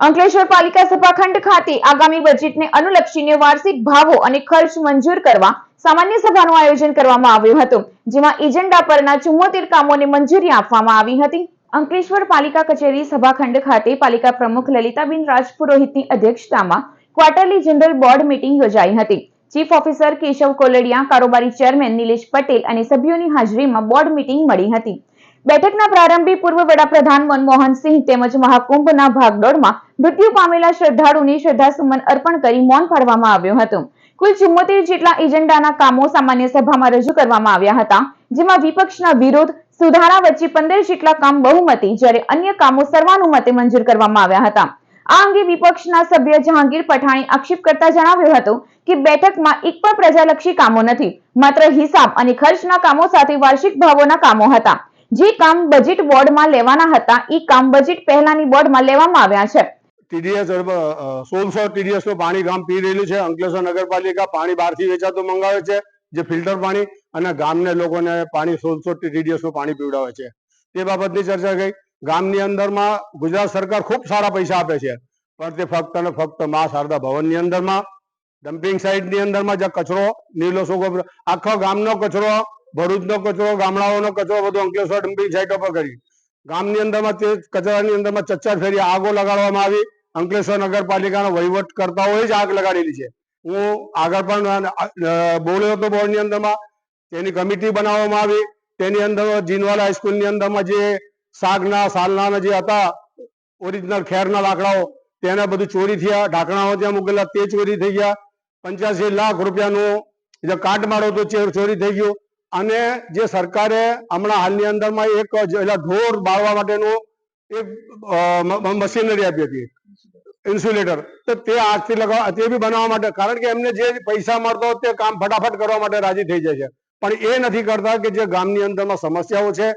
અંકલેશ્વર પાલિકા સભાખંડ ખાતે આગામી બજેટને અનુલક્ષીને વાર્ષિક ભાવો અને ખર્ચ મંજૂર કરવા સામાન્ય સભાનું આયોજન કરવામાં આવ્યું હતું, જેમાં એજન્ડા પરના 74 કામોને મંજૂરી આપવામાં આવી હતી। અંકલેશ્વર પાલિકા કચેરી સભાખંડ ખાતે પાલિકા પ્રમુખ લલિતાબેન રાજપુરોહિતની અધ્યક્ષતામાં ક્વાર્ટરલી જનરલ બોર્ડ મીટિંગ યોજાઈ હતી। ચીફ ઓફિસર કેશવ કોલડિયા, કારોબારી ચેરમેન નિલેશ પટેલ અને સભ્યોની હાજરીમાં બોર્ડ મીટિંગ મળી હતી। બેઠકના પ્રારંભે પૂર્વ વડાપ્રધાન મનમોહન સિંહ તેમજ મહાકુંભના ભાગદોડમાં મૃત્યુ પામેલા શ્રદ્ધાળુઓને શ્રદ્ધાસુમન અર્પણ કરી મૌન પાળવામાં આવ્યું હતું। કુલ 74 જેટલા એજન્ડાના કામો સામાન્ય સભામાં રજૂ કરવામાં આવ્યા હતા, જેમાં વિપક્ષના વિરોધ સુધારા વચ્ચે 15 જેટલા કામ બહુમતી જ્યારે અન્ય કામો સર્વાનુમતે મંજૂર કરવામાં આવ્યા હતા। આ અંગે વિપક્ષના સભ્ય જહાંગીર પઠાણે આક્ષેપ કરતા જણાવ્યું હતું કે બેઠકમાં એક પણ પ્રજાલક્ષી કામો નથી, માત્ર હિસાબ અને ખર્ચના કામો સાથે વાર્ષિક ભાવોના કામો હતા। જે કામ બજેટ બોર્ડમાં લેવાના હતા એ કામ બજેટ પહેલાની બોર્ડમાં લેવામાં આવ્યા છે। ટીડીએસ 1600 ટીડીએસ નું પાણી ગામ પી રહેલું છે। અંકલેશ્વર નગરપાલિકા પાણી બહારથી વેચાતું મંગાવે છે, જે ફિલ્ટર પાણી, અને ગામને લોકોને પાણી 1600 ટીડીએસ નું પાણી પીવડાવે છે। તે બાબતની ચર્ચા ગઈ। ગામની અંદરમાં ગુજરાત સરકાર ખૂબ સારા પૈસા આપે છે, પણ તે ફક્ત અને ફક્ત મા શારદા ભવનની અંદરમાં ડમ્પિંગ સાઇટની અંદરમાં જે કચરો નીલો સૂકો આખો ગામનો કચરો, ભરૂચનો કચરો, ગામડાઓનો કચરો બધો અંકલેશ્વર ડમ્પિંગ સાઇટો પર કરી ગામની અંદરમાં તે કચરાની અંદરમાં 4 ફેરી આગો લગાડવામાં આવી। અંકલેશ્વર નગરપાલિકાનો વહીવટકર્તાઓએ જ આગ લગાડેલી છે। હું આગળ પણ બોલ્યો હતો બોર્ડની અંદરમાં, તેની કમિટી બનાવવામાં આવી। તેની અંદર જીનવાલા હાઈસ્કૂલની અંદરમાં જે સાગના સાલના જે હતા ઓરિજિનલ ખેરના લાકડાઓ, તેને બધું ચોરી થયા। ઢાંકણાઓ ત્યાં મૂકેલા તે ચોરી થઈ ગયા। 85 લાખ રૂપિયાનું જે કાટમાળો હતો ચોરી થઈ ગયું। અને જે સરકારે હમણાં હાલની અંદરમાં એક ઢોર બાળવા માટેનું એક મશીનરી આપી હતી, ઇન્સ્યુલેટર, તો તે આજથી તે બી બનાવવા માટે, કારણ કે એમને જે પૈસા મળતો તે કામ ફટાફટ કરવા માટે રાજી થઈ જાય છે, પણ એ નથી કરતા કે જે ગામની અંદરમાં સમસ્યાઓ છે।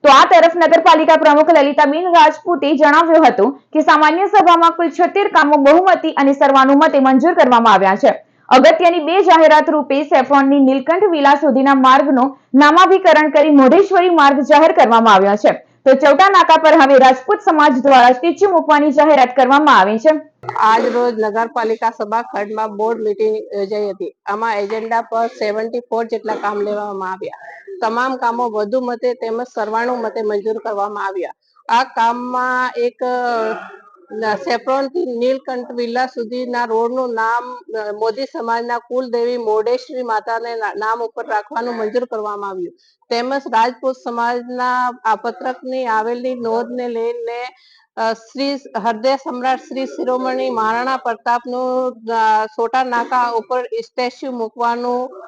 તો આ તરફ નગરપાલિકા પ્રમુખ લલિતાબેન રાજપૂતે જણાવ્યું હતું કે સામાન્ય સભામાં કુલ 76 કામો બહુમતી અને સર્વાનુમતે મંજૂર કરવામાં આવ્યા છે। અગત્યની 2 જાહેરાત રૂપે સેફ્રોનની નીલકંઠ વિલા સુધીના માર્ગનો નામાભિકરણ કરી મોઢેશ્વરી માર્ગ જાહેર કરવામાં આવ્યો છે, તો ચૌટા નાકા પર હવે રાજપૂત સમાજ દ્વારા સ્ટેચ્યુ મૂકવાની જાહેરાત કરવામાં આવી છે। આજ રોજ નગરપાલિકા સભાખંડમાં બોર્ડ મીટિંગ યોજાઈ હતી। આમાં એજન્ડા પર 74 જેટલા કામ લેવામાં આવ્યા। તમામ કામો વધુ મતે તેમજ સર્વાનુમતે મંજૂર કરવામાં આવ્યા। આ કામમાં એક સેફ્રોન થી નીલકંઠ વિલા સુધીના રોડનું નામ મોદી સમાજના કુલદેવી મોઢેશ્વરી માતાને નામ ઉપર રાખવાનું મંજૂર કરવામાં આવ્યું। તેમજ રાજપૂત સમાજના આ પત્રકની આવેલી નોંધને લઈને શ્રી હૃદય સમ્રાટ શ્રી શિરોમણી મહારાણા પ્રતાપનું સોટા નાકા ઉપર સ્ટેચ્યુ મૂકવાનું